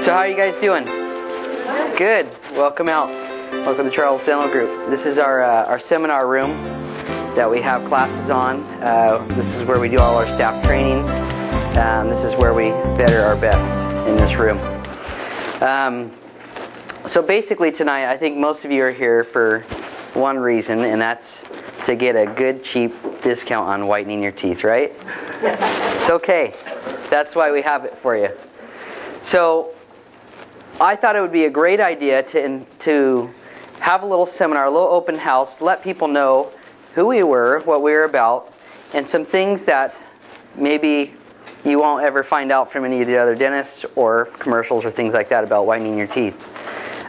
So how are you guys doing? Good. Welcome out. Welcome to Charles Dental Group. This is our seminar room that we have classes on. This is where we do all our staff training. This is where we better our best in this room. So basically tonight, I think most of you are here for one reason, and that's to get a good cheap discount on whitening your teeth, right? Yes. It's okay. That's why we have it for you. So I thought it would be a great idea to have a little seminar, a little open house, let people know who we were, what we were about, and some things that maybe you won't ever find out from any of the other dentists or commercials or things like that about whitening your teeth.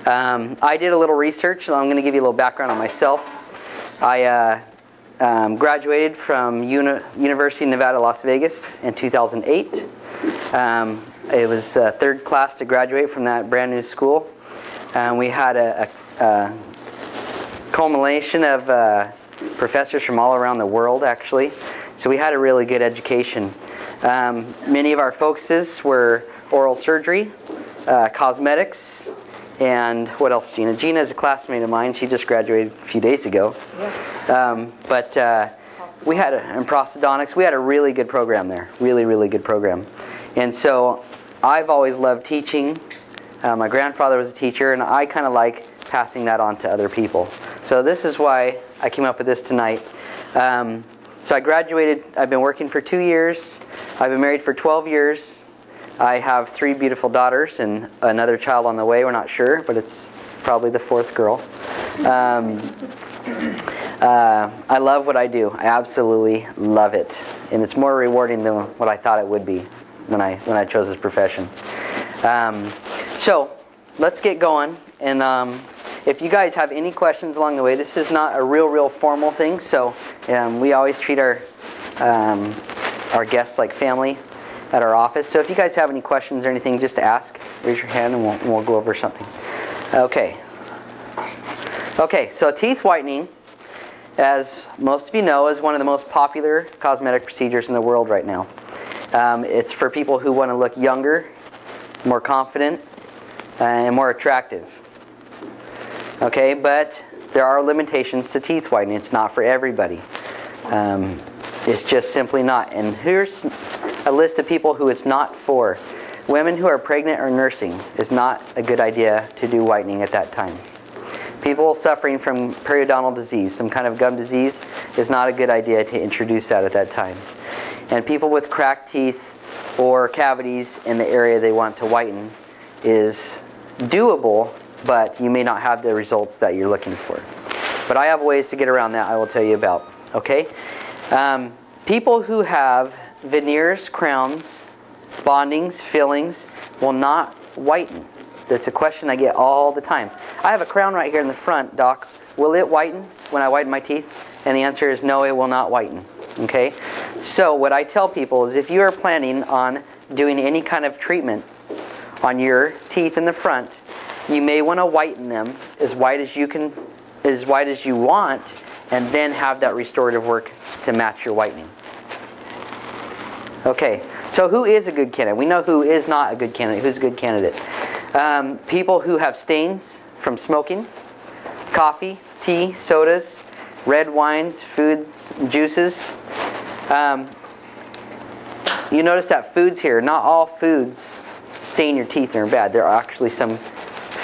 I did a little research, and I'm going to give you a little background on myself. I graduated from University of Nevada, Las Vegas in 2008. It was third class to graduate from that brand new school. We had a culmination of professors from all around the world, actually. So we had a really good education. Many of our focuses were oral surgery, cosmetics, and what else, Gina? Gina is a classmate of mine. She just graduated a few days ago. We had and prosthodontics. We had a really good program there. Really, really good program. And so I've always loved teaching. My grandfather was a teacher, and I kind of like passing that on to other people. So this is why I came up with this tonight. So I graduated. I've been working for 2 years. I've been married for 12 years. I have 3 beautiful daughters and another child on the way. We're not sure, but it's probably the 4th girl. I love what I do. I absolutely love it. And it's more rewarding than what I thought it would be when I chose this profession. So let's get going. And if you guys have any questions along the way, this is not a real formal thing. So we always treat our guests like family at our office. So if you guys have any questions or anything, just ask. Raise your hand and we'll go over something. Okay. Okay, so teeth whitening, as most of you know, is one of the most popular cosmetic procedures in the world right now. It's for people who want to look younger, more confident, and more attractive. Okay, but there are limitations to teeth whitening. It's not for everybody. It's just simply not. And here's a list of people who it's not for. Women who are pregnant or nursing is not a good idea to do whitening at that time. People suffering from periodontal disease, some kind of gum disease, is not a good idea to introduce that at that time. And people with cracked teeth or cavities in the area they want to whiten is doable, but you may not have the results that you're looking for. But I have ways to get around that I will tell you about. Okay? People who have veneers, crowns, bondings, fillings will not whiten. That's a question I get all the time. I have a crown right here in the front, Doc. Will it whiten when I whiten my teeth? And the answer is no, it will not whiten. Okay? So what I tell people is if you are planning on doing any kind of treatment on your teeth in the front, you may want to whiten them as white as you want, and then have that restorative work to match your whitening. Okay, so who is a good candidate? We know who is not a good candidate. Who's a good candidate? People who have stains from smoking, coffee, tea, sodas, red wines, foods, juices. You notice that foods here, not all foods stain your teeth and are bad. There are actually some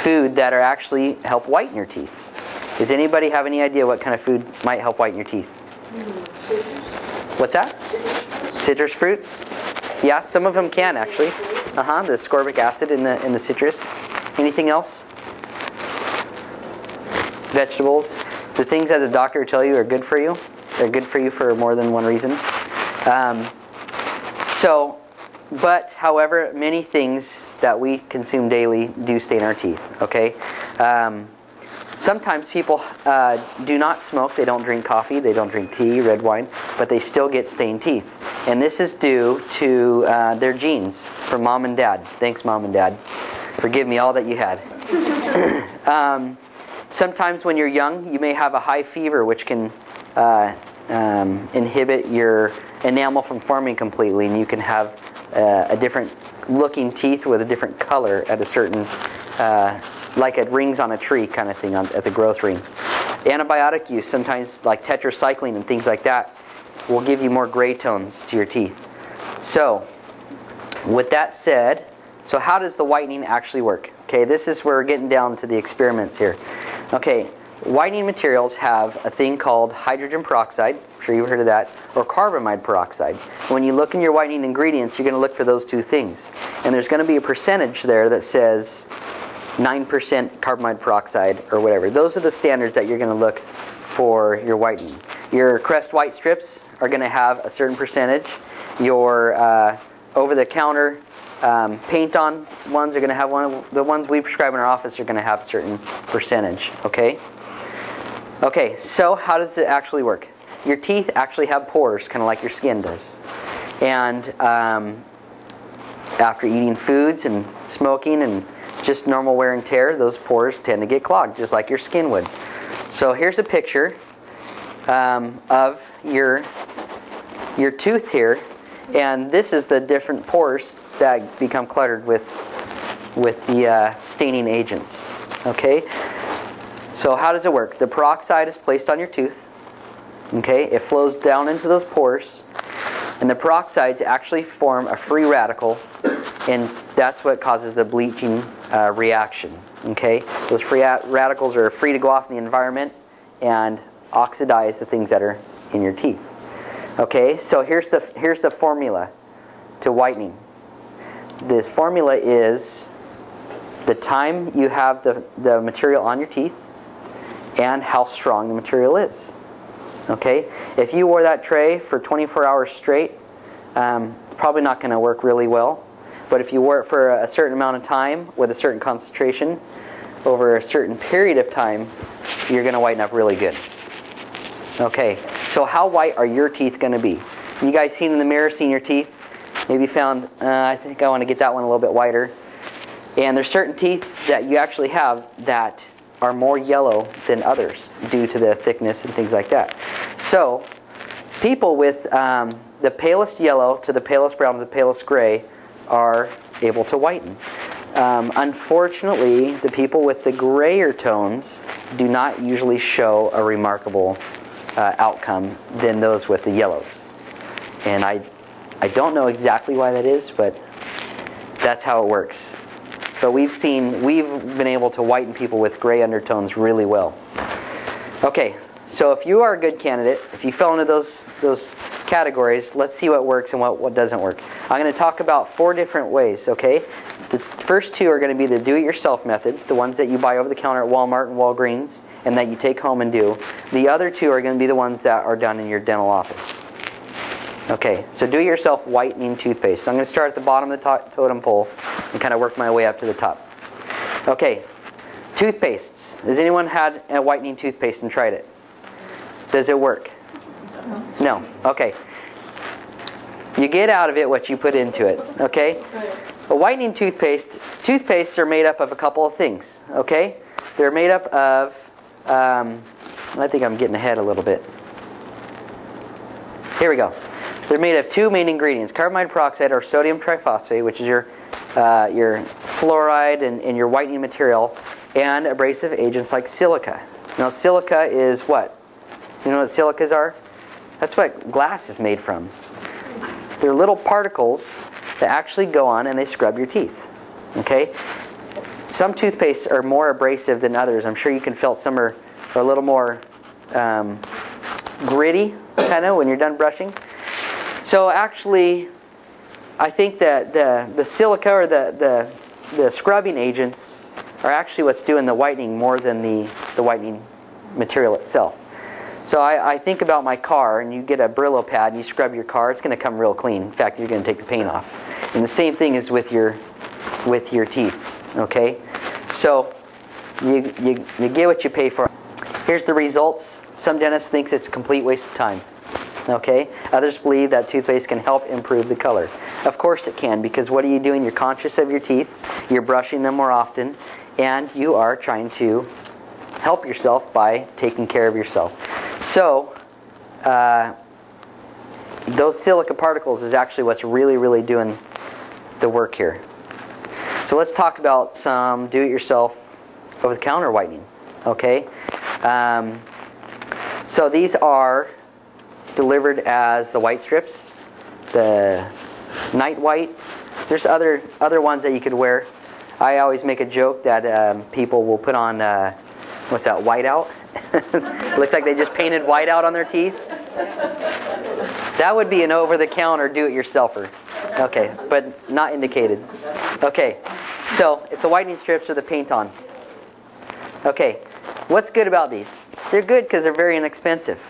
food that are actually help whiten your teeth. Does anybody have any idea what kind of food might help whiten your teeth? What's that? Citrus fruits? Yeah, some of them can actually. The ascorbic acid in the citrus. Anything else? Vegetables. The things that the doctor will tell you are good for you. They're good for you for more than one reason. But however, many things that we consume daily do stain our teeth. Okay. Sometimes people do not smoke, they don't drink coffee, they don't drink tea, red wine, but they still get stained teeth. And this is due to their genes from mom and dad. Thanks, mom and dad. Forgive me all that you had. Sometimes when you're young, you may have a high fever, which can inhibit your enamel from forming completely, and you can have a different looking teeth with a different color at a certain, like it rings on a tree kind of thing at the growth rings. Antibiotic use, sometimes like tetracycline and things like that, will give you more gray tones to your teeth. So, with that said, so how does the whitening actually work? Okay, this is where we're getting down to the experiments here. Okay, whitening materials have a thing called hydrogen peroxide, I'm sure you've heard of that, or carbamide peroxide. When you look in your whitening ingredients, you're going to look for those two things. And there's going to be a percentage there that says 9% carbamide peroxide or whatever. Those are the standards that you're going to look for your whitening. Your Crest white strips are going to have a certain percentage. Your over-the-counter paint-on ones are going to have one. The ones we prescribe in our office are going to have a certain percentage. Okay. Okay. So how does it actually work? Your teeth actually have pores, kind of like your skin does. And after eating foods and smoking and just normal wear and tear, those pores tend to get clogged, just like your skin would. So here's a picture of your tooth here, and this is the different pores that become cluttered with the staining agents. Okay, so how does it work? The peroxide is placed on your tooth. Okay, it flows down into those pores, and the peroxides actually form a free radical, and that's what causes the bleaching reaction. Okay, those free radicals are free to go off in the environment and oxidize the things that are in your teeth. Okay, so here's the formula to whitening. This formula is the time you have the material on your teeth and how strong the material is. Okay, if you wore that tray for 24 hours straight, probably not going to work really well. But if you wore it for a certain amount of time with a certain concentration over a certain period of time, you're going to whiten up really good. Okay, so how white are your teeth going to be? You guys seen in the mirror, seen your teeth? Maybe found, I think I want to get that one a little bit whiter. And there's certain teeth that you actually have that are more yellow than others due to the thickness and things like that. So, people with the palest yellow to the palest brown to the palest gray are able to whiten. Unfortunately, the people with the grayer tones do not usually show a remarkable outcome than those with the yellows. And I don't know exactly why that is, but that's how it works. So we've been able to whiten people with gray undertones really well. Okay, so if you are a good candidate, if you fell into those categories, let's see what works and what doesn't work. I'm going to talk about 4 different ways, okay? The first 2 are going to be the do-it-yourself method, the ones that you buy over the counter at Walmart and Walgreens, and that you take home and do. The other 2 are going to be the ones that are done in your dental office. Okay, so do-it-yourself whitening toothpaste. So I'm going to start at the bottom of the totem pole and kind of work my way up to the top. Okay, toothpastes. Has anyone had a whitening toothpaste and tried it? Does it work? No. Okay. You get out of it what you put into it. Okay? A whitening toothpastes are made up of a couple of things. Okay? They're made up of, I think I'm getting ahead a little bit. Here we go. They're made of 2 main ingredients, carbamide peroxide or sodium triphosphate, which is your fluoride and your whitening material, and abrasive agents like silica. Now silica is what? You know what silicas are? That's what glass is made from. They're little particles that actually go on and they scrub your teeth. Okay? Some toothpastes are more abrasive than others. I'm sure you can feel some are a little more gritty, kind of, when you're done brushing. So actually, I think that the silica or the scrubbing agents are actually what's doing the whitening more than the whitening material itself. So I think about my car, and you get a Brillo pad and you scrub your car, it's going to come real clean. In fact, you're going to take the paint off. And the same thing is with your teeth. Okay? So you get what you pay for. Here's the results. Some dentists think it's a complete waste of time. Okay? Others believe that toothpaste can help improve the color. Of course it can, because what are you doing? You're conscious of your teeth, you're brushing them more often, and you are trying to help yourself by taking care of yourself. So, those silica particles is actually what's really, really doing the work here. So let's talk about some do-it-yourself over-the-counter whitening. Okay, so these are delivered as the white strips, the night white. There's other ones that you could wear. I always make a joke that people will put on what's that, whiteout? Looks like they just painted whiteout on their teeth. That would be an over-the-counter do-it-yourselfer. Okay, but not indicated. Okay, so it's a whitening strips with a paint on. Okay, what's good about these? They're good because they're very inexpensive,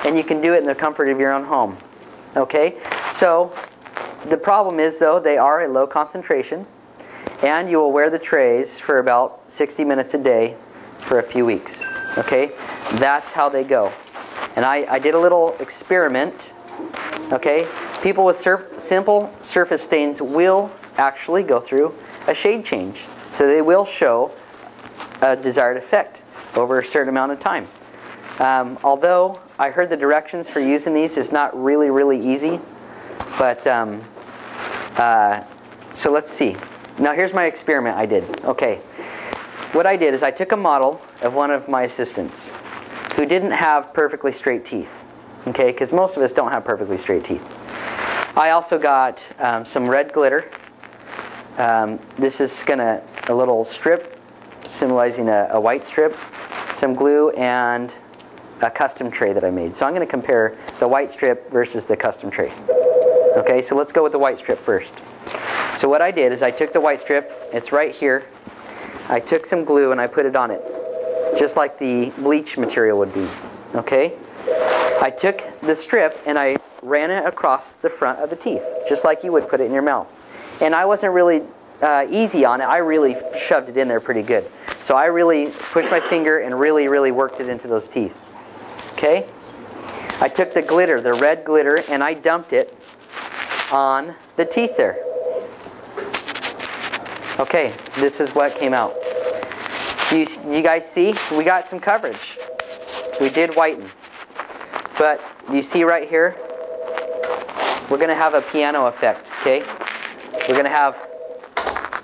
and you can do it in the comfort of your own home. Okay, so the problem is though they are a low concentration, and you will wear the trays for about 60 minutes a day for a few weeks. Okay, that's how they go. And I did a little experiment. Okay, people with simple surface stains will actually go through a shade change, so they will show a desired effect over a certain amount of time. Although I heard the directions for using these is not really easy, but so let's see. Now here's my experiment I did. Okay, what I did is I took a model of one of my assistants who didn't have perfectly straight teeth. Okay, because most of us don't have perfectly straight teeth. I also got some red glitter. This is a little strip symbolizing a white strip, some glue, and a custom tray that I made. So I'm going to compare the white strip versus the custom tray. Okay, so let's go with the white strip first. So what I did is I took the white strip, it's right here. I took some glue and I put it on it, just like the bleach material would be. Okay? I took the strip and I ran it across the front of the teeth, just like you would put it in your mouth. And I wasn't really easy on it. I really shoved it in there pretty good. So I really pushed my finger and really worked it into those teeth. Okay? I took the glitter, the red glitter, and I dumped it on the teeth there. Okay, this is what came out. You guys see? We got some coverage. We did whiten. But you see right here, we're going to have a piano effect, okay? We're going to have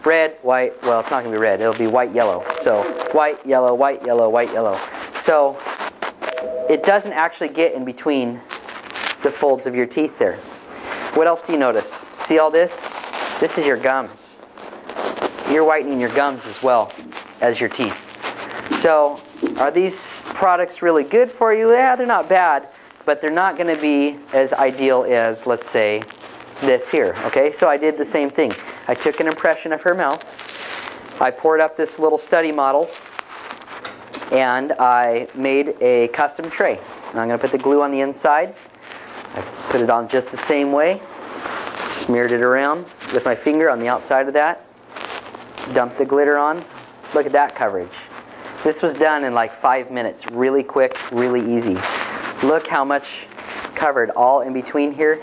red, white, well, it's not going to be red, it'll be white, yellow. So white, yellow, white, yellow, white, yellow. So it doesn't actually get in between the folds of your teeth there. What else do you notice? See all this? This is your gums. You're whitening your gums as well as your teeth. So are these products really good for you? Yeah, they're not bad, but they're not going to be as ideal as, let's say, this here. Okay, so I did the same thing. I took an impression of her mouth. I poured up this little study models, and I made a custom tray. And I'm going to put the glue on the inside. I put it on just the same way. Smeared it around with my finger on the outside of that. Dumped the glitter on. Look at that coverage. This was done in like 5 minutes. Really quick, really easy. Look how much covered all in between here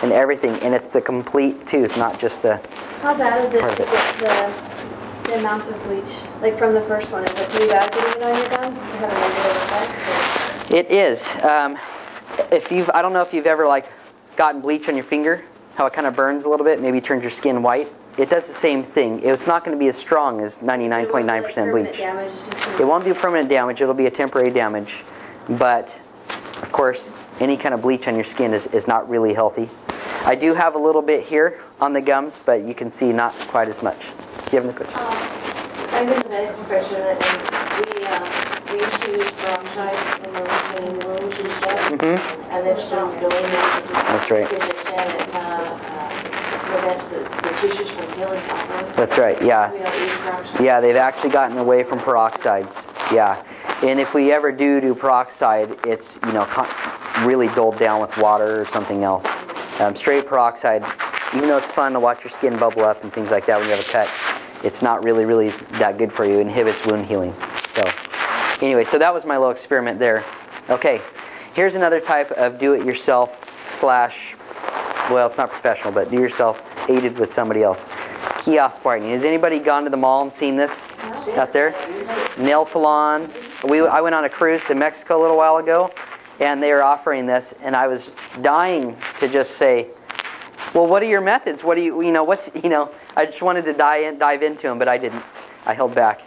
and everything. And it's the complete tooth, not just the How bad is it part to of it. get the amount of bleach? Like from the first one, is it pretty bad getting it on your gums? Does it have a negative effect? It is. I don't know if you've ever like gotten bleach on your finger, how it kind of burns a little bit, maybe turns your skin white. It does the same thing. It's not going to be as strong as 99.9% bleach. It won't do permanent damage. It'll be a temporary damage. But, of course, any kind of bleach on your skin is not really healthy. I do have a little bit here on the gums, but you can see not quite as much. Do you have any questions? I'm in the medical profession, and we use to use peroxide when we're cleaning wounds and stuff, and they've stopped doing that. That's right. Because they said it prevents the tissues from healing properly. That's right, yeah. We don't use peroxide. Yeah, they've actually gotten away from peroxides. Yeah. And if we ever do peroxide, it's, you know, really dulled down with water or something else. Straight peroxide, even though it's fun to watch your skin bubble up and things like that when you have a cut, it's not really that good for you. It inhibits wound healing. So anyway, so that was my little experiment there. Okay, here's another type of do-it-yourself slash, well, it's not professional, but do-yourself aided with somebody else. Kiosk whitening. Has anybody gone to the mall and seen this out there? Nail salon. I went on a cruise to Mexico a little while ago, and they were offering this, and I was dying to just say, Well, what are your methods? What do you know? I just wanted to dive into them, but I didn't. I held back.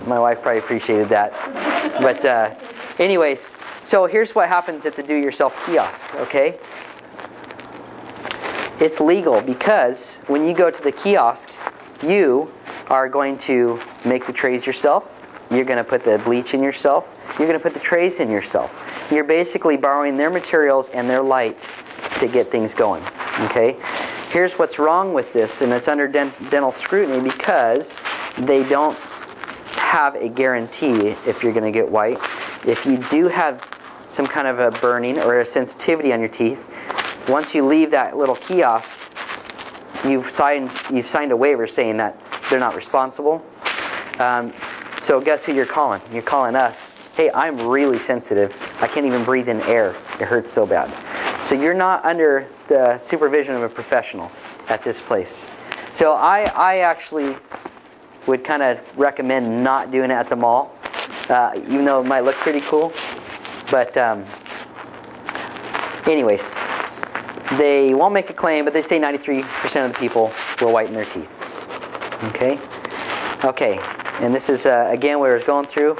My wife probably appreciated that. But anyways, so here's what happens at the do-it-yourself kiosk. Okay, it's legal because when you go to the kiosk, you are going to make the trays yourself. You're going to put the bleach in yourself. You're going to put the trays in yourself. You're basically borrowing their materials and their light to get things going. Okay? Here's what's wrong with this, and it's under dental scrutiny because they don't have a guarantee if you're going to get white. If you do have some kind of a burning or a sensitivity on your teeth, once you leave that little kiosk, you've signed a waiver saying that they're not responsible. So guess who you're calling? You're calling us. Hey, I'm really sensitive. I can't even breathe in air. It hurts so bad. So you're not under the supervision of a professional at this place. So I actually would kind of recommend not doing it at the mall, even though it might look pretty cool. But anyways, they won't make a claim, but they say 93% of the people will whiten their teeth. Okay? Okay, and this is, again, what I was going through.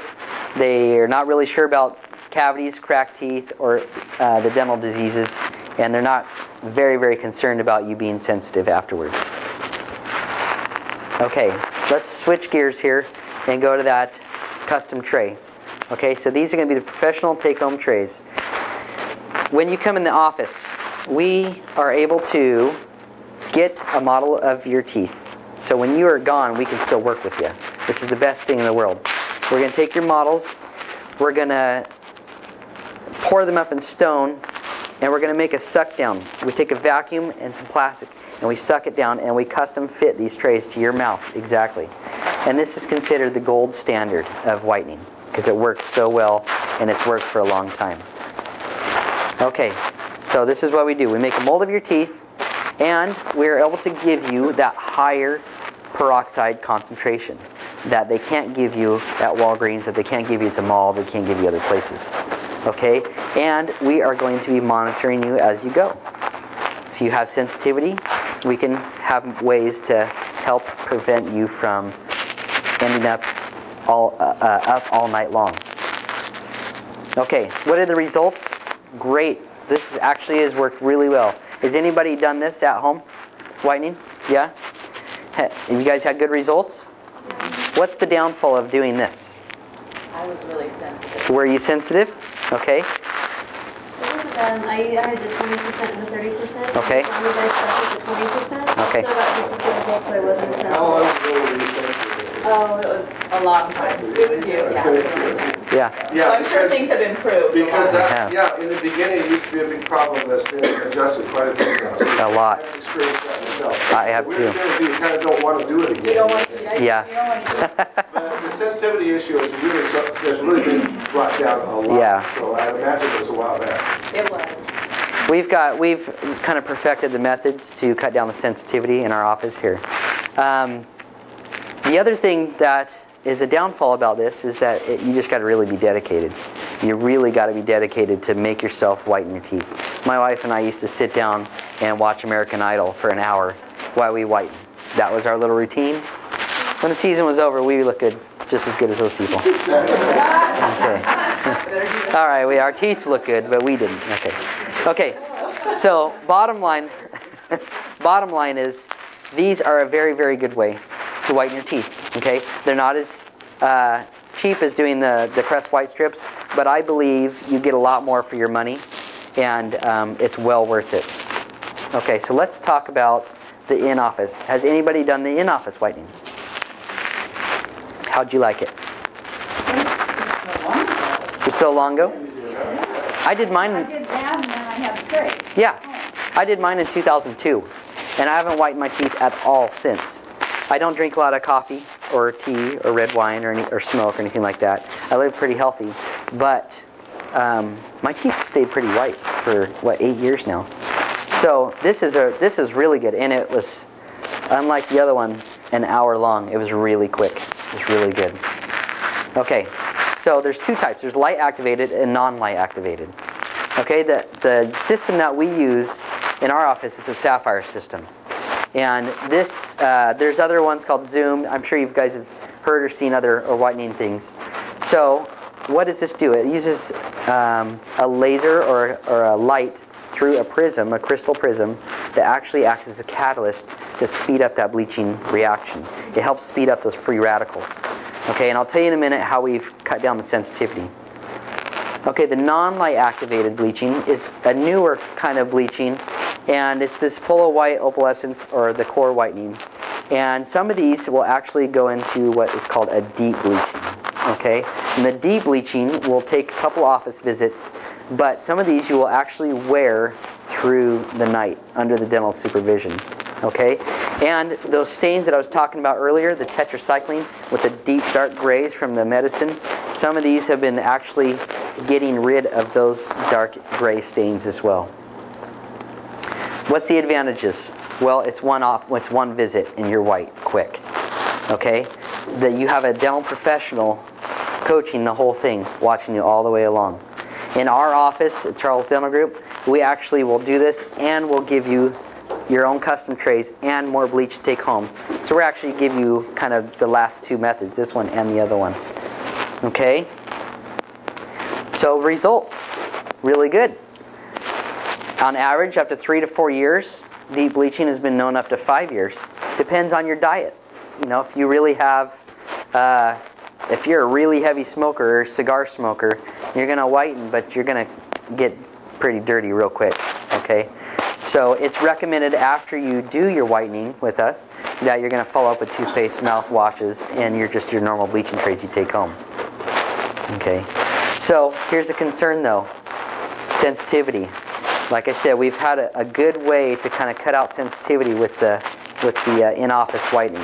They are not really sure about cavities, cracked teeth, or the dental diseases, and they're not very, very concerned about you being sensitive afterwards. Okay, let's switch gears here and go to that custom tray. Okay, so these are going to be the professional take-home trays. When you come in the office, we are able to get a model of your teeth. So when you are gone, we can still work with you, which is the best thing in the world. We're going to take your models, we're going to pour them up in stone, and we're going to make a suck down. We take a vacuum and some plastic, and we suck it down, and we custom fit these trays to your mouth exactly. And this is considered the gold standard of whitening because it works so well, and it's worked for a long time. Okay, so this is what we do. We make a mold of your teeth, and we're able to give you that higher peroxide concentration that they can't give you at Walgreens, that they can't give you at the mall, they can't give you other places. Okay? And we are going to be monitoring you as you go. If you have sensitivity, we can have ways to help prevent you from ending up all night long. Okay, what are the results? Great. This actually has worked really well. Has anybody done this at home? Whitening? Yeah? Have you guys had good results? What's the downfall of doing this? I was really sensitive. Were you sensitive? Okay. It wasn't bad. I had the 20% and the 30%. Okay. As long as I stuck with the 20%, Okay. I still got just as good results, but I wasn't as sensitive. How long ago were you sensitive? Oh, it was a long time. It was you, yeah. Yeah. Yeah, So I'm sure things have improved. because that, Yeah. in the beginning, it used to be a big problem that's been adjusted quite a bit now. So A lot. I have experienced that myself. I have The too. weird thing is you kind of don't want to do it again. You don't want to do that. Yeah. You don't want to do that. But the sensitivity issue is has really been brought down a lot. Yeah. So I imagine it was a while back. It was. We've kind of perfected the methods to cut down the sensitivity in our office here. The other thing that is a downfall about this is that you just got to really be dedicated. You really got to be dedicated to make yourself whiten your teeth. My wife and I used to sit down and watch American Idol for an hour while we whiten. That was our little routine. When the season was over, we looked good, just as good as those people. Okay. All right, our teeth look good, but we didn't. Okay. Okay. So bottom line is these are a very, very good way to whiten your teeth. Okay. They're not as cheap as doing the pressed white strips, but I believe you get a lot more for your money, and it's well worth it. Okay. So let's talk about the in-office. Has anybody done the in-office whitening? How'd you like it? It's so long ago? I did mine. I did that and then I had the tray. Yeah, I did mine in 2002, and I haven't whitened my teeth at all since. I don't drink a lot of coffee or tea or red wine or smoke or anything like that. I live pretty healthy, but my teeth have stayed pretty white for 8 years now. So this is really good, and it was, unlike the other one, an hour long. It was really quick. It was really good. Okay, so there's two types. There's light activated and non-light activated. Okay, the system that we use In our office, it's a sapphire system. And this, there's other ones called Zoom. I'm sure you guys have heard or seen other whitening things. So what does this do? It uses a laser or a light through a prism, a crystal prism, that actually acts as a catalyst to speed up that bleaching reaction. It helps speed up those free radicals. Okay, and I'll tell you in a minute how we've cut down the sensitivity. Okay, the non-light activated bleaching is a newer kind of bleaching, and it's this polo white opalescence, or the core whitening. And some of these will actually go into what is called a deep bleaching. Okay, and the deep bleaching will take a couple office visits, but some of these you will actually wear through the night under the dental supervision. Okay, and those stains that I was talking about earlier, the tetracycline with the deep dark grays from the medicine, some of these have been actually getting rid of those dark gray stains as well. What's the advantages? Well, it's one visit and you're white quick. Okay, that you have a dental professional coaching the whole thing, watching you all the way along. In our office at Charles Dental Group, we actually will do this, and we'll give you your own custom trays and more bleach to take home. So we're actually give you kind of the last two methods, this one and the other one. Okay? So results, really good. On average, up to 3 to 4 years. Deep bleaching has been known up to 5 years. Depends on your diet. You know, if you really have, if you're a really heavy smoker or cigar smoker, you're going to whiten, but you're going to get pretty dirty real quick. Okay? So it's recommended after you do your whitening with us that you're going to follow up with toothpaste, mouthwashes, and your normal bleaching trays you take home. Okay. So here's a concern though, sensitivity. Like I said, we've had a good way to kind of cut out sensitivity with the in-office whitening.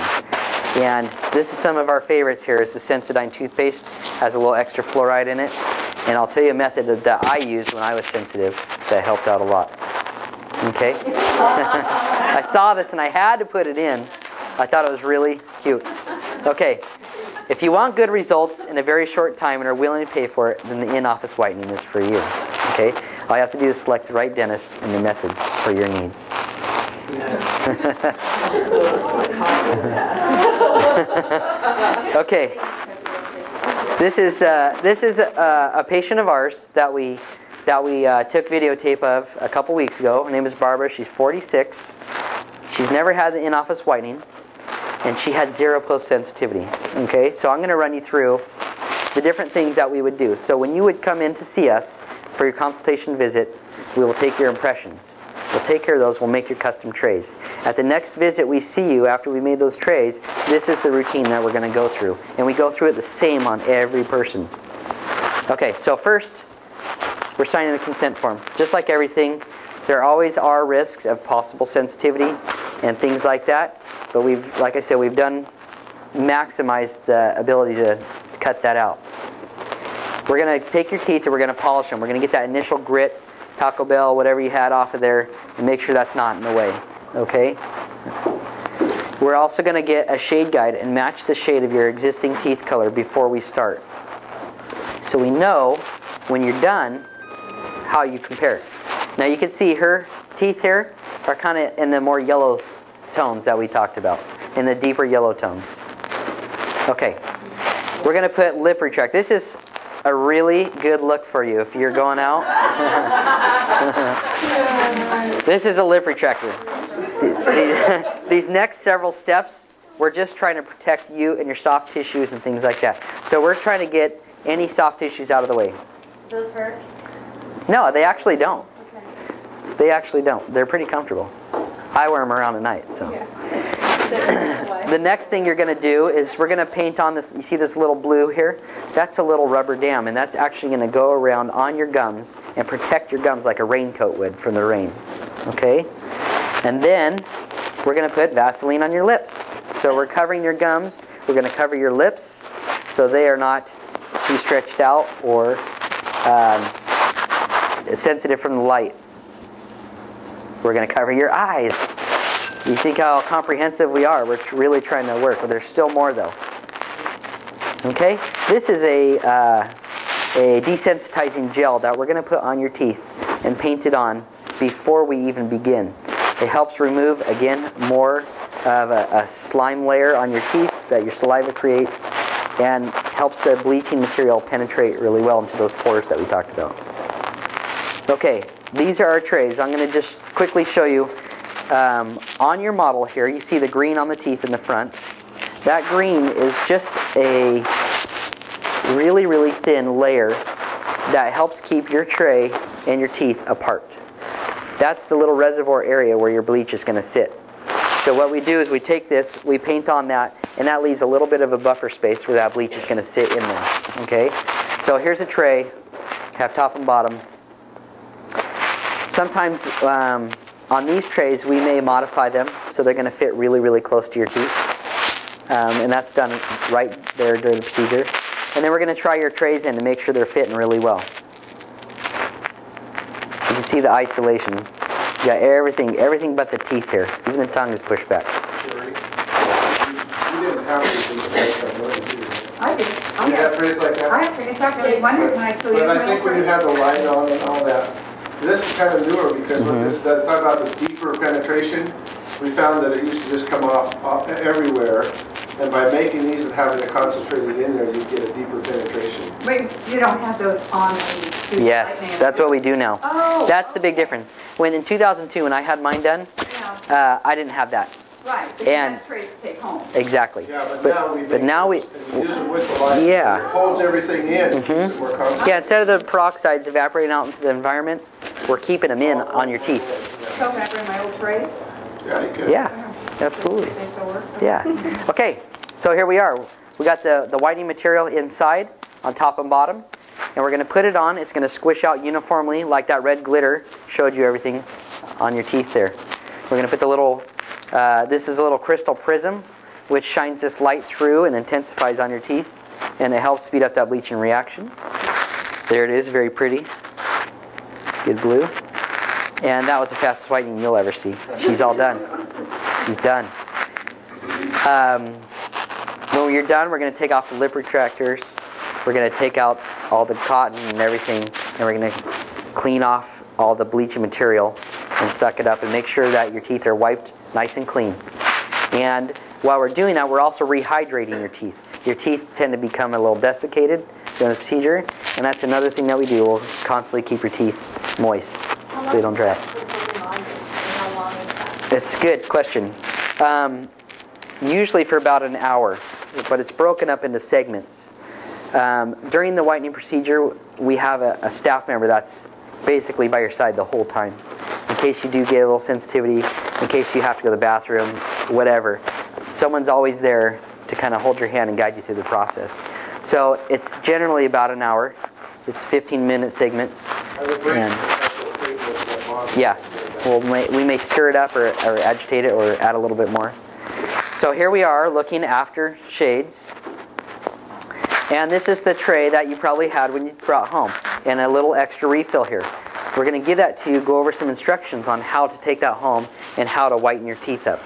And this is some of our favorites here. Is the Sensodyne toothpaste. Has a little extra fluoride in it. And I'll tell you a method that I used when I was sensitive that helped out a lot. Okay? I saw this and I had to put it in. I thought it was really cute. Okay. If you want good results in a very short time and are willing to pay for it, then the in-office whitening is for you. Okay? All you have to do is select the right dentist and the method for your needs. Okay. This is a patient of ours that we took videotape of a couple weeks ago. Her name is Barbara. She's 46. She's never had the in-office whitening, and she had 0 post-sensitivity. Okay, so I'm going to run you through the different things that we would do. So when you would come in to see us for your consultation visit, we will take your impressions. We'll take care of those. We'll make your custom trays. At the next visit we see you after we made those trays, this is the routine that we're going to go through. And we go through it the same on every person. Okay, so first, we're signing the consent form. Just like everything, there always are risks of possible sensitivity and things like that. But we've, like I said, we've maximized the ability to cut that out. We're going to take your teeth and we're going to polish them. We're going to get that initial grit, Taco Bell, whatever you had off of there, and make sure that's not in the way. Okay? We're also going to get a shade guide and match the shade of your existing teeth color before we start. So we know when you're done how you compare. Now you can see her teeth here are kind of in the more yellow tones that we talked about, in the deeper yellow tones. Okay, we're going to put lip retract. This is a really good look for you if you're going out. This is a lip retractor. These next several steps, we're just trying to protect you and your soft tissues and things like that. So we're trying to get any soft tissues out of the way. Those hurt? No, they actually don't. Okay. They actually don't. They're pretty comfortable. I wear them around at night. So. Yeah. The next thing you're going to do is we're going to paint on this. You see this little blue here? That's a little rubber dam, and that's actually going to go around on your gums and protect your gums like a raincoat would from the rain. Okay? And then we're going to put Vaseline on your lips. So we're covering your gums. We're going to cover your lips so they are not too stretched out or sensitive from the light. We're going to cover your eyes. You think how comprehensive we are. We're really trying to work. But there's still more though. Okay? This is a desensitizing gel that we're going to put on your teeth and paint it on before we even begin. It helps remove, again, more of a slime layer on your teeth that your saliva creates, and helps the bleaching material penetrate really well into those pores that we talked about. Okay, these are our trays. I'm going to just quickly show you on your model here. You see the green on the teeth in the front. That green is just a really, really thin layer that helps keep your tray and your teeth apart. That's the little reservoir area where your bleach is going to sit. So what we do is we take this, we paint on that, and that leaves a little bit of a buffer space where that bleach is going to sit in there. Okay? So here's a tray, have top and bottom. Sometimes on these trays we may modify them so they're going to fit really, really close to your teeth. And that's done right there during the procedure. And then we're going to try your trays in to make sure they're fitting really well. You can see the isolation. You got everything but the teeth here. Even the tongue is pushed back. You didn't have these in the past, I did. you have trays like that? I have to, in fact, I was wondering when I saw you. But I think when you have the light on and all that, this is kind of newer because what this does, talk about the deeper penetration, we found that it used to just come off everywhere. And by making these and having it concentrated in there, you get a deeper penetration. Wait, you don't have those on the Yes, that's what we do now. Oh. That's the big difference. When in 2002, when I had mine done, Yeah. I didn't have that. Right, but And- you have trays to take home. Exactly. Yeah, but now we use it with the light. Yeah. It holds everything in. Keeps it more concentrated. Yeah, instead of the peroxides evaporating out into the environment, we're keeping them in on your teeth. So can I bring my old trays? Yeah, you can. Yeah, absolutely. They still work? Yeah. Okay, so here we are. We got the whitening material inside, on top and bottom, and we're going to put it on. It's going to squish out uniformly like that red glitter showed you everything on your teeth there. We're going to put the little, this is a little crystal prism, which shines this light through and intensifies on your teeth, and it helps speed up that bleaching reaction. There it is, very pretty. Good blue. And that was the fastest whitening you'll ever see. She's all done. She's done. When you're done, we're going to take off the lip retractors. We're going to take out all the cotton and everything, and we're going to clean off all the bleaching material and suck it up and make sure that your teeth are wiped nice and clean. And while we're doing that, we're also rehydrating your teeth. Your teeth tend to become a little desiccated during the procedure, and that's another thing that we do. We'll constantly keep your teeth moist so they don't dry out. How long is that? It's a good question. Usually for about an hour, but it's broken up into segments. During the whitening procedure, we have a staff member that's basically by your side the whole time. In case you do get a little sensitivity, in case you have to go to the bathroom, whatever. Someone's always there to kind of hold your hand and guide you through the process. So it's generally about an hour. It's 15-minute segments. And yeah, we may stir it up or agitate it or add a little bit more. So here we are looking after shades. And this is the tray that you probably had when you brought home, and a little extra refill here. We're going to give that to you, go over some instructions on how to take that home and how to whiten your teeth up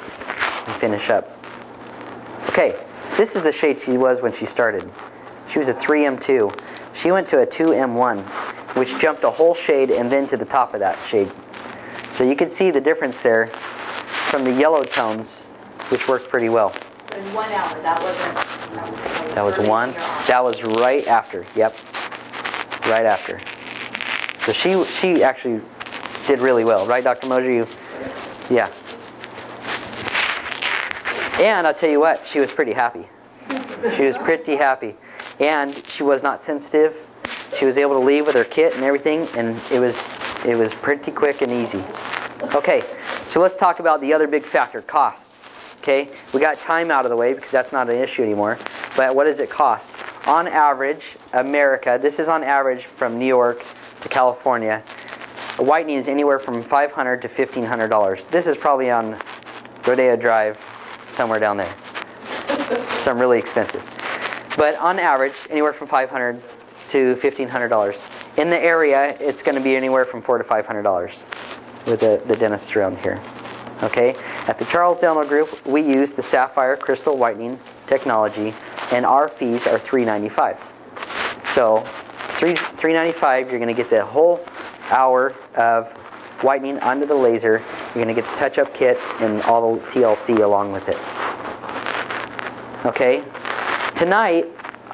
and finish up. Okay, this is the shade she was when she started. She was a 3M2. She went to a 2M1, which jumped a whole shade and then to the top of that shade. So you can see the difference there from the yellow tones, which worked pretty well. In 1 hour, that wasn't... That was one. That was right after. Yep. Right after. So she actually did really well. Right, Dr. Moser? You? Yeah. And I'll tell you what, she was pretty happy. She was pretty happy. And she was not sensitive. She was able to leave with her kit and everything, and it was pretty quick and easy. Okay, so let's talk about the other big factor, cost. Okay, we got time out of the way because that's not an issue anymore. But what does it cost? On average, America, this is on average from New York to California, whitening is anywhere from $500 to $1,500. This is probably on Rodeo Drive, somewhere down there. Some really expensive. But on average, anywhere from $500 to $1,500. In the area, it's going to be anywhere from $400 to $500 with the dentists around here. Okay, at the Charles Dental Group, we use the Sapphire Crystal Whitening technology, and our fees are $3.95. So, $3.95, you're going to get the whole hour of whitening under the laser. You're going to get the touch-up kit and all the TLC along with it. Okay? Tonight,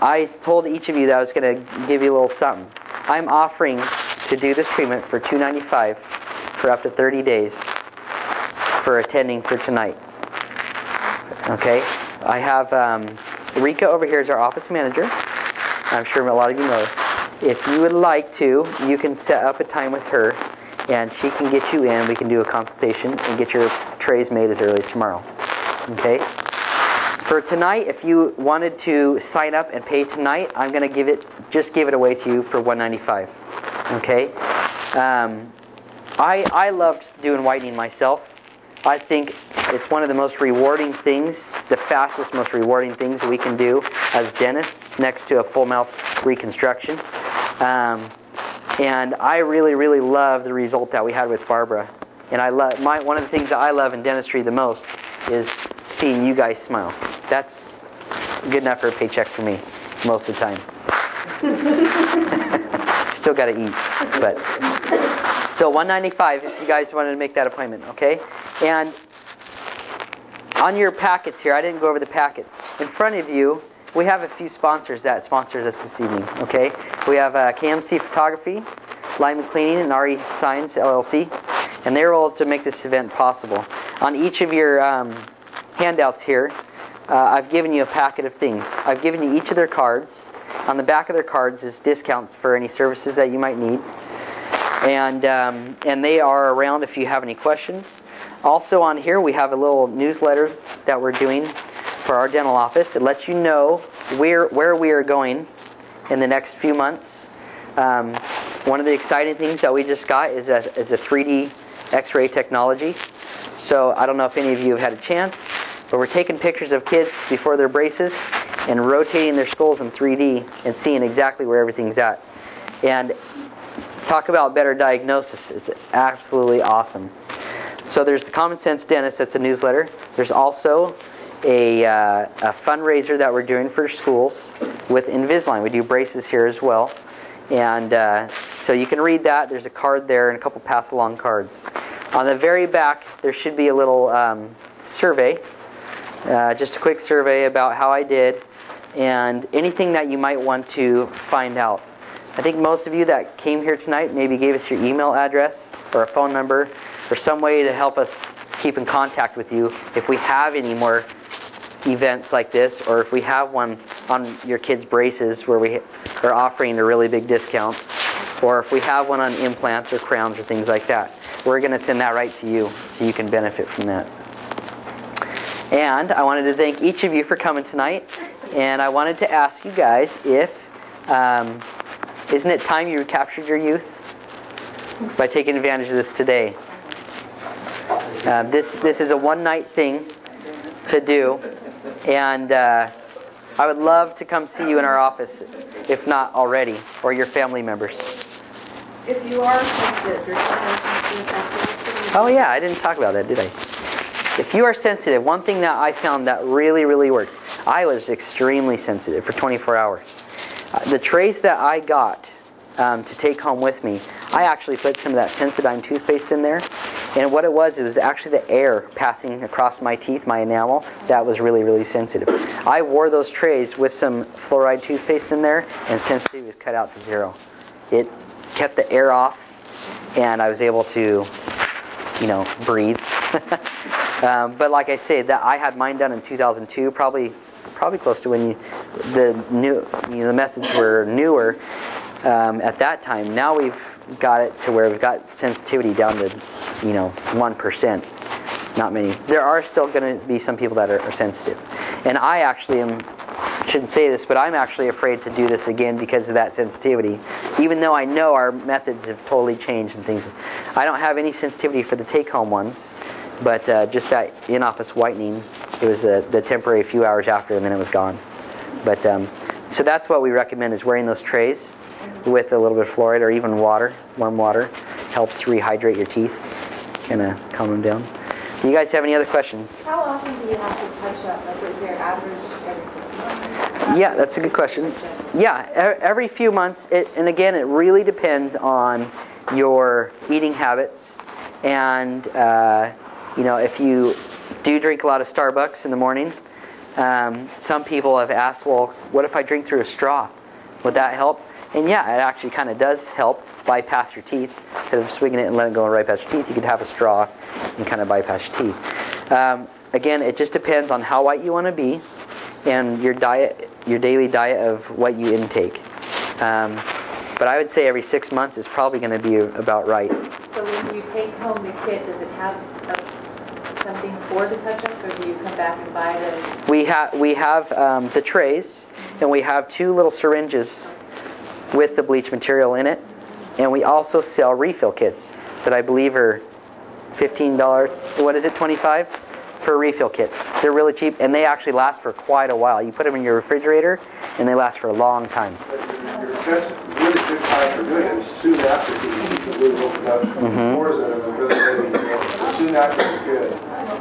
I told each of you that I was going to give you a little something. I'm offering to do this treatment for $295 for up to 30 days for attending for tonight. Okay? I have Rika over here is our office manager. I'm sure a lot of you know her. If you would like to, you can set up a time with her and she can get you in. We can do a consultation and get your trays made as early as tomorrow. Okay? For tonight, if you wanted to sign up and pay tonight, I'm going to just give it away to you for $195. Okay? I loved doing whitening myself. I think it's one of the most rewarding things, the fastest, most rewarding things that we can do as dentists next to a full mouth reconstruction. And I really, really love the result that we had with Barbara. And one of the things that I love in dentistry the most is seeing you guys smile. That's good enough for a paycheck for me most of the time. Still got to eat, but so $195 if you guys wanted to make that appointment, okay? And on your packets here, I didn't go over the packets. In front of you, we have a few sponsors that sponsors us this evening, okay? We have KMC Photography, Lyman Cleaning, and RE Signs LLC, and they're all to make this event possible. On each of your handouts here, I've given you a packet of things. I've given you each of their cards. On the back of their cards is discounts for any services that you might need. And they are around if you have any questions. Also on here we have a little newsletter that we're doing for our dental office. It lets you know where we are going in the next few months. One of the exciting things that we just got is a 3D X-ray technology. So I don't know if any of you have had a chance, but we're taking pictures of kids before their braces and rotating their skulls in 3D and seeing exactly where everything's at. And talk about better diagnosis. It's absolutely awesome. So there's the Common Sense Dentist, that's a newsletter. There's also a fundraiser that we're doing for schools with Invisalign. We do braces here as well. And so you can read that. There's a card there and a couple pass-along cards. On the very back, there should be a little survey. Just a quick survey about how I did and anything that you might want to find out. I think most of you that came here tonight maybe gave us your email address or a phone number or some way to help us keep in contact with you if we have any more events like this, or if we have one on your kids' braces where we are offering a really big discount, or if we have one on implants or crowns or things like that. We're going to send that right to you so you can benefit from that. And I wanted to thank each of you for coming tonight, and I wanted to ask you guys if isn't it time you recaptured your youth by taking advantage of this today? This is a one-night thing to do, and I would love to come see you in our office, if not already, or your family members. If you are sensitive, you're sensitive. Oh yeah, I didn't talk about that, did I? If you are sensitive, one thing that I found that really, really works, I was extremely sensitive for 24 hours. The trays that I got to take home with me, I actually put some of that Sensodyne toothpaste in there. And what it was actually the air passing across my teeth, my enamel, that was really, really sensitive. I wore those trays with some fluoride toothpaste in there, and sensitivity was cut out to 0. It kept the air off, and I was able to, breathe. But like I say, that I had mine done in 2002, probably close to when the methods were newer at that time. Now we've got it to where we've got sensitivity down to 1%. Not many. There are still going to be some people that are sensitive, and I actually shouldn't say this, but I'm actually afraid to do this again because of that sensitivity. Even though I know our methods have totally changed and things, I don't have any sensitivity for the take-home ones. But just that in-office whitening, it was the temporary few hours after, and then it was gone. But so that's what we recommend, is wearing those trays with a little bit of fluoride or even water, warm water, helps rehydrate your teeth, kind of calm them down. Do you guys have any other questions? How often do you have to touch up? Like, is there average every 6 months? Yeah, that's a good question. Yeah, every few months, and again, it really depends on your eating habits And you know, if you do drink a lot of Starbucks in the morning, some people have asked, well, what if I drink through a straw? Would that help? And yeah, it actually kind of does help bypass your teeth. Instead of swinging it and letting it go right past your teeth, you could have a straw and kind of bypass your teeth. Again, it just depends on how white you want to be and your diet, your daily diet of what you intake. But I would say every 6 months is probably going to be about right. So when you take home the kit, does it have something for the touch-ups, or do you come back and buy the... We have the trays, and we have 2 little syringes with the bleach material in it. And we also sell refill kits that I believe are $15, what is it, $25 for refill kits. They're really cheap, and they actually last for quite a while. You put them in your refrigerator, and they last for a long time. Your best, really good time for doing it is soon after you really open up pores in them and really ready to go. So soon after is good.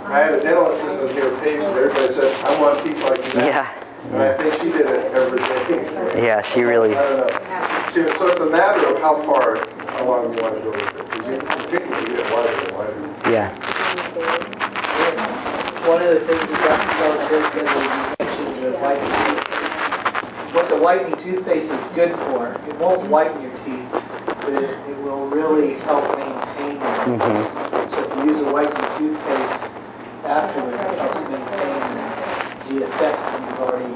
I had a dental assistant here, Paige, and everybody said, I want teeth like that. Yeah. And I think she did it every day. Yeah, she really... I don't know. So it's a matter of how long you want to go with it. Because you particularly get wider and wider. Yeah. One of the things that Dr. Charles said was you mentioned the whitening toothpaste. What the whitening toothpaste is good for, it won't whiten your teeth, but it will really help maintain your teeth. So if you use a whitening toothpaste afterwards, it helps maintain the effects that you've already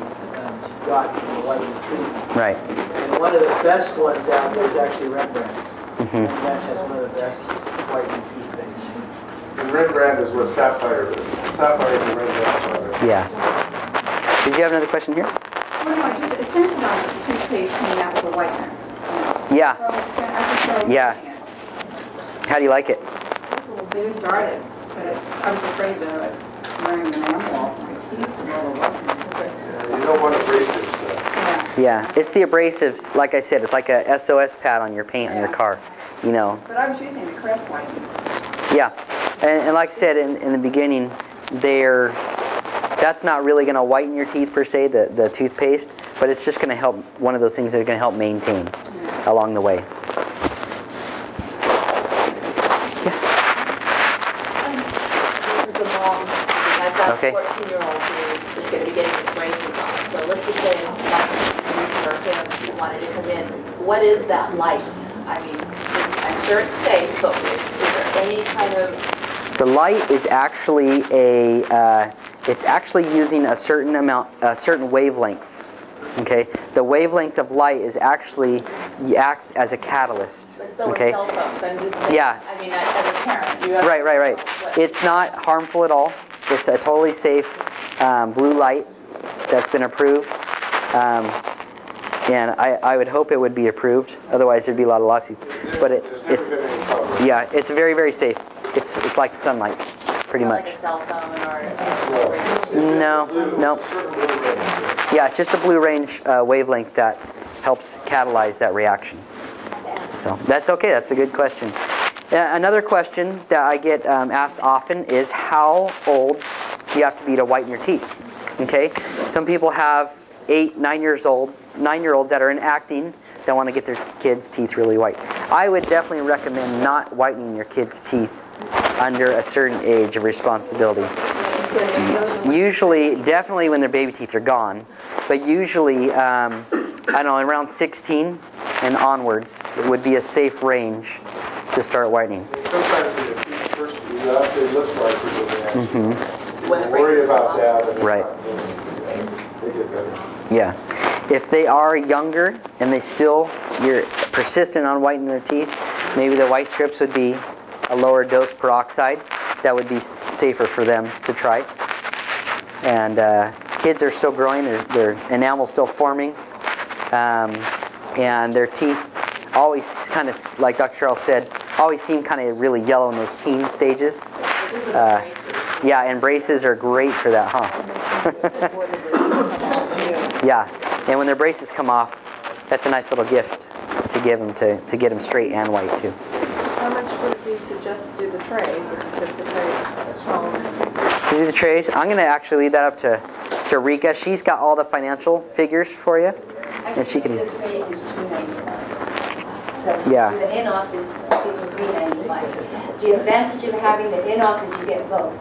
got from the whitening treatment. Right. And one of the best ones out there is actually Rembrandt's. Rembrandt has one of the best whitening toothpaste. And Rembrandt is what Sapphire is. Sapphire is the Rembrandt. Yeah. Did you have another question here? Well, no, it says about toothpaste coming out with a whitener. Yeah. So I just started Yeah. using it. How do you like it? Just a little bit started, but I was afraid that I was wearing an enamel off my teeth and all the whitening. You don't want abrasive stuff. Yeah. Yeah. It's the abrasives, like I said, it's like a SOS pad on your paint on your car. You know. But I was using the Crest whitening. Yeah. And like I said in the beginning, that's not really going to whiten your teeth per se, the toothpaste, but it's just going to help, one of those things that are going to help maintain along the way. This is the mom. I've got Okay. a 14-year-old who is going to be getting his braces on. So let's just say for him, he wanted to come in. What is that light? I mean, I'm sure it's safe, but is there any kind of... The light is actually it's actually using a certain wavelength. Okay, the wavelength of light is actually acts as a catalyst. But so okay. are cell phones. I'm just saying, Yeah. I mean, as a parent, you have Right. It's not harmful at all. It's a totally safe blue light that's been approved. And I would hope it would be approved. Otherwise, there'd be a lot of lawsuits. But it's yeah, it's very, very safe. It's like sunlight, pretty much. Like a cell phone or No. Yeah, it's just a blue range wavelength that helps catalyze that reaction. So that's okay. That's a good question. Another question that I get asked often is how old do you have to be to whiten your teeth? Okay, some people have 8, 9-year-olds that are in acting that want to get their kids' teeth really white. I would definitely recommend not whitening your kids' teeth under a certain age of responsibility. Usually, definitely when their baby teeth are gone, but usually, I don't know, around 16 and onwards, it would be a safe range to start whitening. Sometimes when your teeth first do up, they look darker than they actually when the worry braces about come that. off. And Right. They get better. Yeah. If they are younger and you're persistent on whitening their teeth, maybe the white strips would be a lower dose peroxide. That would be safer for them to try. And kids are still growing, their enamel's still forming, and their teeth always kind of, like Dr. Charles said, always seem kind of really yellow in those teen stages. Yeah, and braces are great for that, huh? Yeah, and when their braces come off, that's a nice little gift to give them to get them straight and white too. How much would it be to just do the trays if you took the trays home? To do the trays, I'm going to actually leave that up to Rika. She's got all the financial figures for you, and she can. So Yeah. the in-off is $3.95. The advantage of having the in-off is you get both.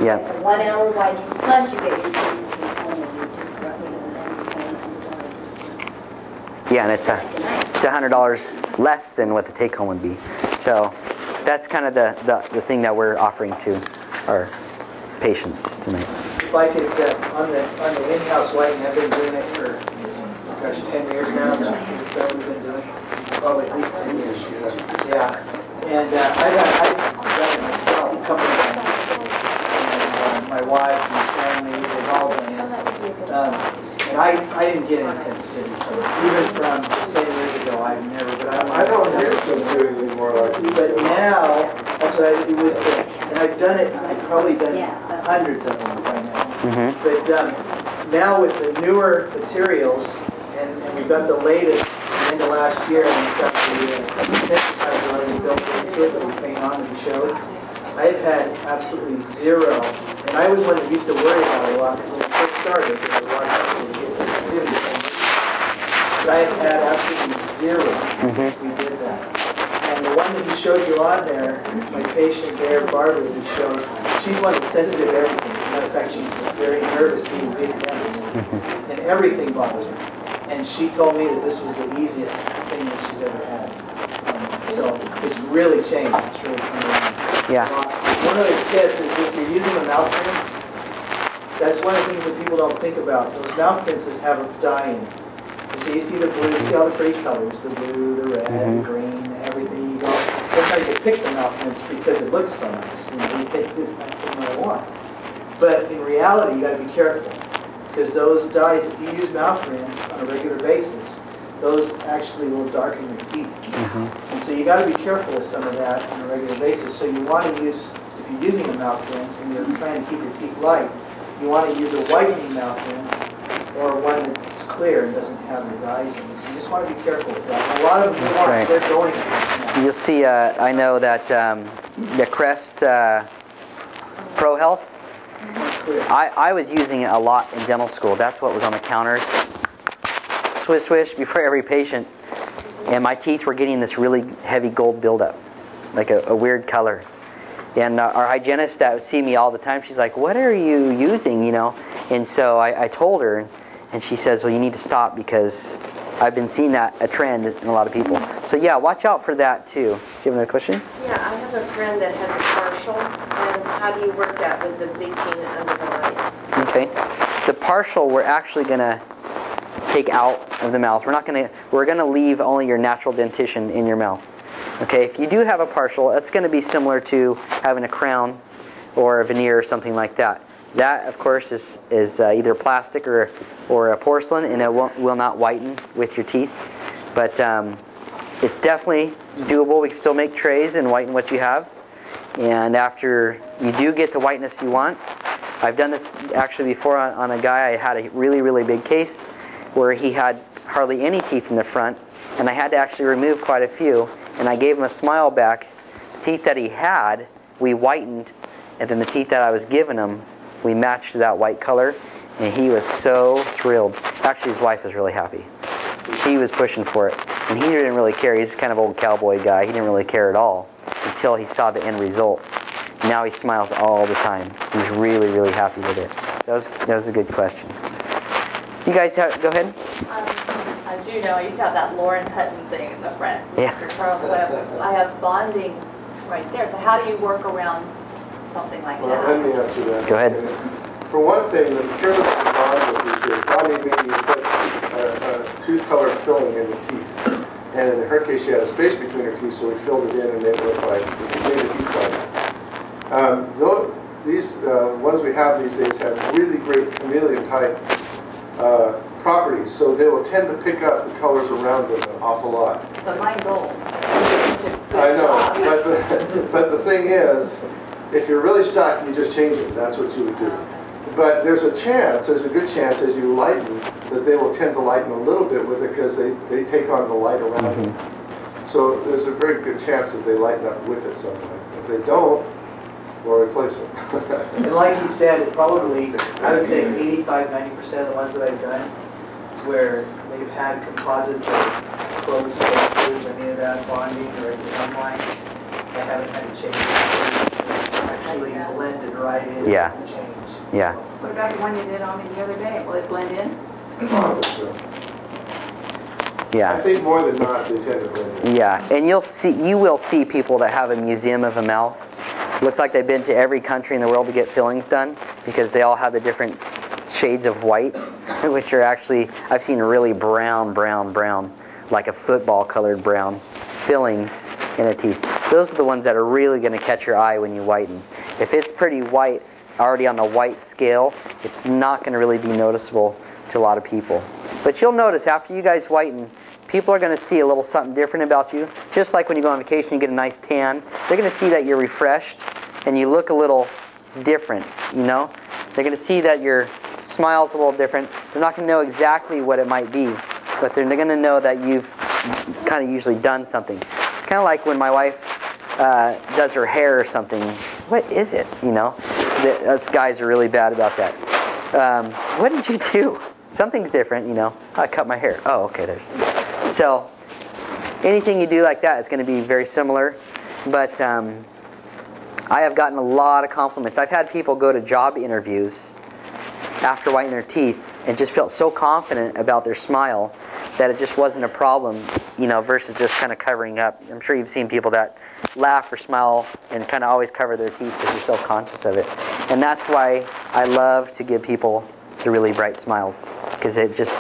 You Yeah. get the 1 hour whitening, plus you get your tooth to take home, and you just, and it's only $100. Yeah, and it's $100 less than what the take-home would be. So that's kind of the thing that we're offering to our patients tonight. If I could, on the in-house whitening, I've been doing it for, gosh, 10 years now. Is that what we've been doing? Probably at least 10 years. Yeah. And I've done it myself a couple of times. And my wife and my family, they've all done it. And I didn't get any sensitivity from it. Even from 10 years ago, I've never, but I don't hear sensitivity anymore like you. But now, that's what I do with it. And I've done it, I've probably done hundreds of them by now. Mm-hmm. But now with the newer materials, and we've got the latest into last year, and we've got the sensitizer already built into it that we paint on that we showed, I've had absolutely zero. And I was one that used to worry about it a lot, because when it first started, there was a lot of people that get sensitivity from it. But I have had absolutely zero since we did that. And the one that he showed you on there, my patient there, Barbara, that he showed, she's one that's sensitive to everything. As a matter of fact, she's very nervous being big dents. And everything bothers her. And she told me that this was the easiest thing that she's ever had. So it's really changed. It's really come around. Yeah. One other tip is if you're using a mouth rinse, that's one of the things that people don't think about. Those mouth rinses have a dye in it. So you see the blue, you see all the pretty colors, the blue, the red, the green, everything. You go. Sometimes you pick the mouth rinse because it looks so nice. You know, you think that's the one I want. But in reality, you got to be careful, because those dyes, if you use mouth rinse on a regular basis, those actually will darken your teeth. And so you got to be careful with some of that on a regular basis. So you want to use, if you're using a mouth rinse and you're trying to keep your teeth light, you want to use a whitening mouth rinse or one that's clear and doesn't have the dyes in it. So you just want to be careful with that. And a lot of them, they're going there. You'll see, I know that the Crest Pro Health, I was using it a lot in dental school. That's what was on the counters. Swish, swish, before every patient. And my teeth were getting this really heavy gold buildup, like a weird color. And our hygienist that would see me all the time, she's like, what are you using, you know? And so I told her, and she says, well, you need to stop, because I've been seeing a trend in a lot of people. So yeah, watch out for that too. Do you have another question? Yeah, I have a friend that has a partial, and how do you work that with the bleaching under the lights? Okay. The partial, we're actually going to take out of the mouth. We're going to leave only your natural dentition in your mouth. Okay, if you do have a partial, it's going to be similar to having a crown or a veneer or something like that. That, of course, is either plastic or a porcelain, and it will not whiten with your teeth. But it's definitely doable. We can still make trays and whiten what you have. And after you do get the whiteness you want, I've done this actually before on a guy. I had a really, really big case where he had hardly any teeth in the front, and I had to actually remove quite a few, and I gave him a smile back. The teeth that he had, we whitened, and then the teeth that I was giving him, we matched that white color, and he was so thrilled. Actually, his wife was really happy. She was pushing for it, and he didn't really care. He's kind of an old cowboy guy. He didn't really care at all until he saw the end result. Now he smiles all the time. He's really, really happy with it. That was a good question. You guys go ahead. As you know, I used to have that Lauren Hutton thing in the front. Yeah. For Charles, so I have bonding right there. So how do you work around something like Well, that? let me answer that. Go ahead. For one thing, the material of the bond is bonding means you put a tooth-colored filling in the teeth. And in her case, she had a space between her teeth, so we filled it in and made it look like it made the teeth white. These ones we have these days have really great chameleon-type properties, so they will tend to pick up the colors around them an awful lot. But mine's old. I know, but the thing is, if you're really stuck, you just change it. That's what you would do. But there's a good chance as you lighten, that they will tend to lighten a little bit with it because they take on the light around them. So there's a very good chance that they lighten up with it sometime. If they don't, we'll replace it. And like he said, probably, I would say 85–90% of the ones that I've done, where they've had composites or closed spaces or any of that bonding or any unline. I haven't had to change it. Actually blended right in Yeah. and changed. Yeah. What about the one you did on me the other day? Will it blend in? I Yeah. think more than not, they tend to blend in. Yeah. And you will see people that have a museum of a mouth. Looks like they've been to every country in the world to get fillings done because they all have the different shades of white, which are actually, I've seen really brown, like a football colored brown fillings in a teeth. Those are the ones that are really going to catch your eye when you whiten. If it's pretty white, already on the white scale, it's not going to really be noticeable to a lot of people. But you'll notice after you guys whiten, people are going to see a little something different about you. Just like when you go on vacation, you get a nice tan. They're going to see that you're refreshed and you look a little different, you know? They're going to see that your smile's a little different. They're not going to know exactly what it might be, but they're going to know that you've kind of usually done something. It's kind of like when my wife does her hair or something. What is it, you know? Us guys are really bad about that. What did you do? Something's different, you know. I cut my hair. Oh, okay, there's... So, anything you do like that is going to be very similar. But I have gotten a lot of compliments. I've had people go to job interviews after whitening their teeth and just felt so confident about their smile that it just wasn't a problem, you know, versus just kind of covering up. I'm sure you've seen people that laugh or smile and kind of always cover their teeth because they're self-conscious of it. And that's why I love to give people the really bright smiles, because it just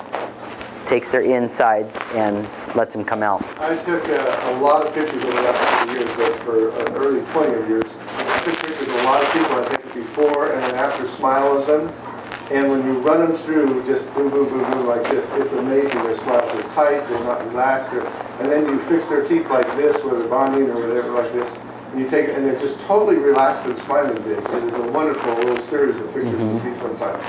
takes their insides and lets them come out. I took a lot of pictures over the last few years, but for an early 20 years, I took pictures of a lot of people. I think before and then after smile was done. And when you run them through, just boom, boom, boom, boom, like this, it's amazing. Their smiles are tight, they're not relaxed. And then you fix their teeth like this, where they're bonding or whatever, like this. And you take it, and they're just totally relaxed and smiling big. It is a wonderful little series of pictures to see sometimes.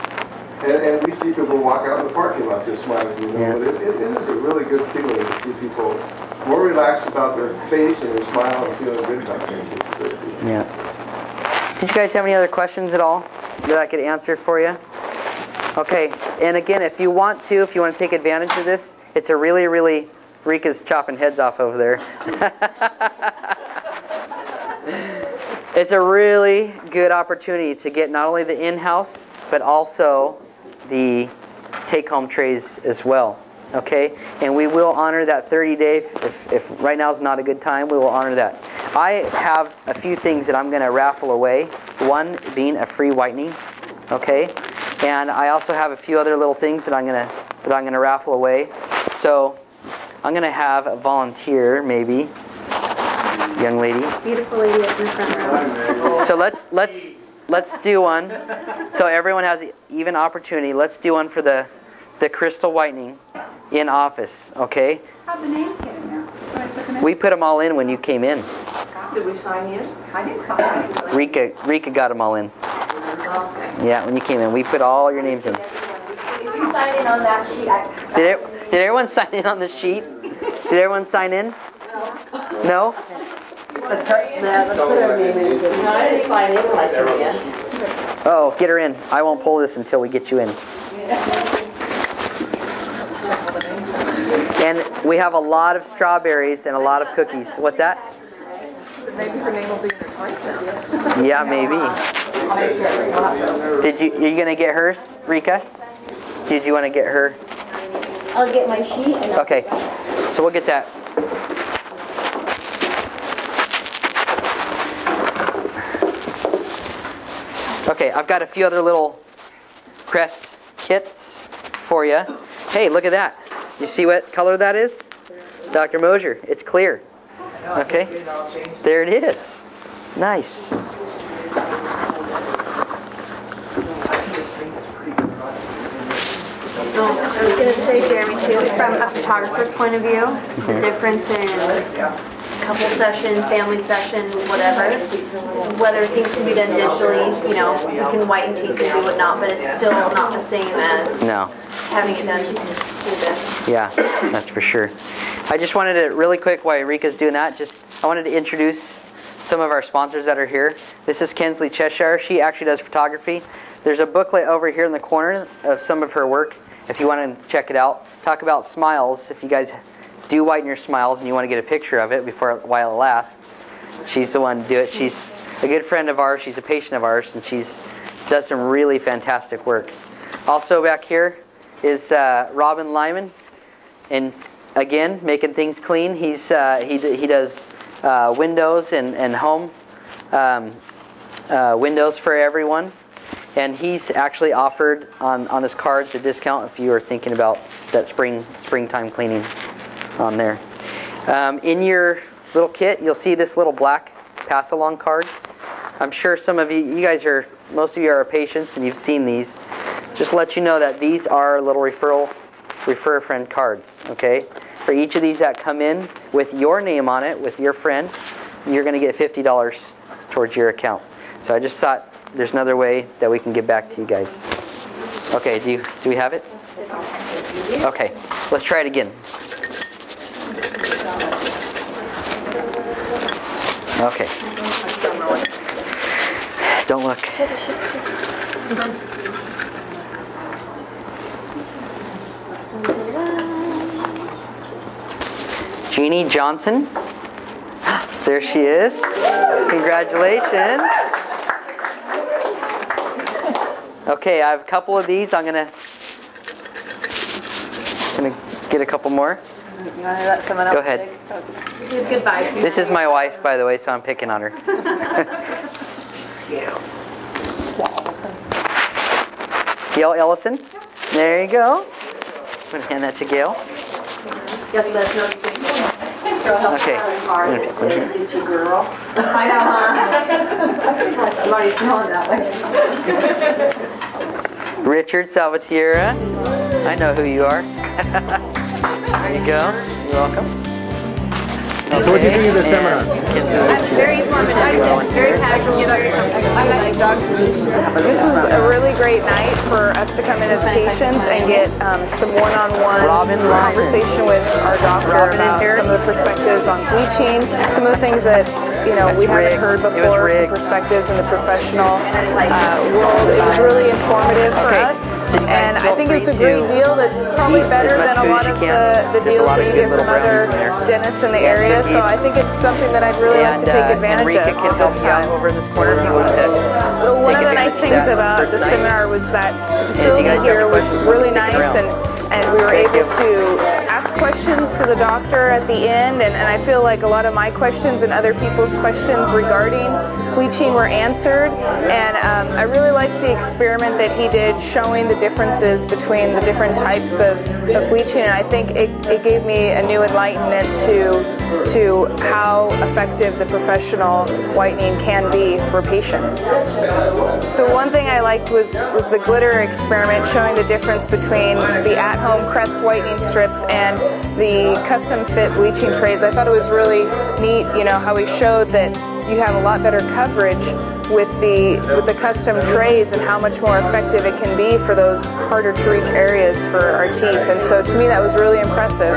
And we see people walk out in the parking lot just smiling, you know. Yeah. But it is a really good feeling to see people more relaxed about their face and their smile and feeling good about things. Yeah. Did you guys have any other questions at all that I could answer for you? Okay, and again, if you want to take advantage of this, it's a really, Rika's chopping heads off over there. It's a really good opportunity to get not only the in-house, but also the take-home trays as well. Okay, and we will honor that 30-day. If right now is not a good time, we will honor that. I have a few things that I'm going to raffle away. One being a free whitening. Okay, and I also have a few other little things that I'm gonna raffle away. So I'm gonna have a volunteer, maybe, young lady. Beautiful lady up in the front row. So let's do one. So everyone has an even opportunity. Let's do one for the crystal whitening in office. Okay. How'd the names get in there? Should I put them in? We put them all in when you came in. Did we sign in? I didn't sign it. Rika got them all in. Okay. Yeah, when you came in, we put all your names in. If you sign in on that sheet, Did everyone sign in on the sheet? Did everyone sign in? No? let's put our name in. No, I didn't sign in when I came in. Oh, get her in. I won't pull this until we get you in. And we have a lot of strawberries and a lot of cookies. What's that? Maybe her name will be in her choice then. Yeah, maybe. Are you gonna get hers, Rika? Did you want to get her? I'll get my sheet and Okay, so we'll get that. Okay, I've got a few other little crest kits for you. Hey, look at that. You see what color that is? Dr. Mosier, it's clear. Okay, there it is. Nice. I was going to say, Jeremy, too, from a photographer's point of view, the difference in couple session, family session, whatever, whether things can be done digitally, you know, you can whiten teeth and do whatnot, but it's still not the same as having it done through this. Yeah, that's for sure. I just wanted to, really quick, while Rika's doing that, I wanted to introduce some of our sponsors that are here. This is Kinsley Cheshire. She actually does photography. There's a booklet over here in the corner of some of her work, if you want to check it out. Talk about smiles, if you guys do whiten your smiles and you want to get a picture of it while it lasts, she's the one to do it. She's a good friend of ours. She's a patient of ours, and she's does some really fantastic work. Also back here is Robin Lyman, and again, making things clean. He does windows and home windows for everyone, and he's actually offered on his cards a discount if you are thinking about that springtime cleaning on there. In your little kit, you'll see this little black pass-along card. I'm sure some of you guys are, most of you are patients and you've seen these. Just to let you know that these are little refer a friend cards, okay? For each of these that come in with your name on it, with your friend, you're going to get $50 towards your account. So I just thought there's another way that we can give back to you guys. Okay, do we have it? Okay, let's try it again. Okay. Don't look. Jeannie Johnson. There she is. Congratulations. Okay, I have a couple of these. I'm gonna get a couple more. You want to let someone else Go ahead. take? Goodbye. This is my wife, by the way, so I'm picking on her. Gail Ellison. There you go. I'm going to hand that to Gail. Okay. It's a girl. I know, huh? I'm already feeling that way. Richard Salvatierra. I know who you are. There you go. You're welcome. So what do you think of the seminar? Very informative, very casual. I like dogs. This was a really great night for us to come in as patients and get some one-on-one conversation with our doctor about some of the perspectives on bleaching, some of the things that we haven't heard before, some perspectives in the professional world. It was really informative for us, and I think it was a great deal that's probably better than a lot of the deals that you get from other dentists in the area. So I think it's something that I'd really like to take advantage of this time. So one of the nice things about the seminar was that the facility here was really nice, and we were able to ask questions to the doctor at the end, and I feel like a lot of my questions and other people's questions regarding bleaching were answered, and I really liked the experiment that he did showing the differences between the different types of bleaching, and I think it gave me a new enlightenment to how effective the professional whitening can be for patients. So one thing I liked was the glitter experiment, showing the difference between the at-home crest whitening strips and the custom fit bleaching trays. I thought it was really neat, how he showed that you have a lot better coverage with the custom trays and how much more effective it can be for those harder to reach areas for our teeth. And so to me that was really impressive.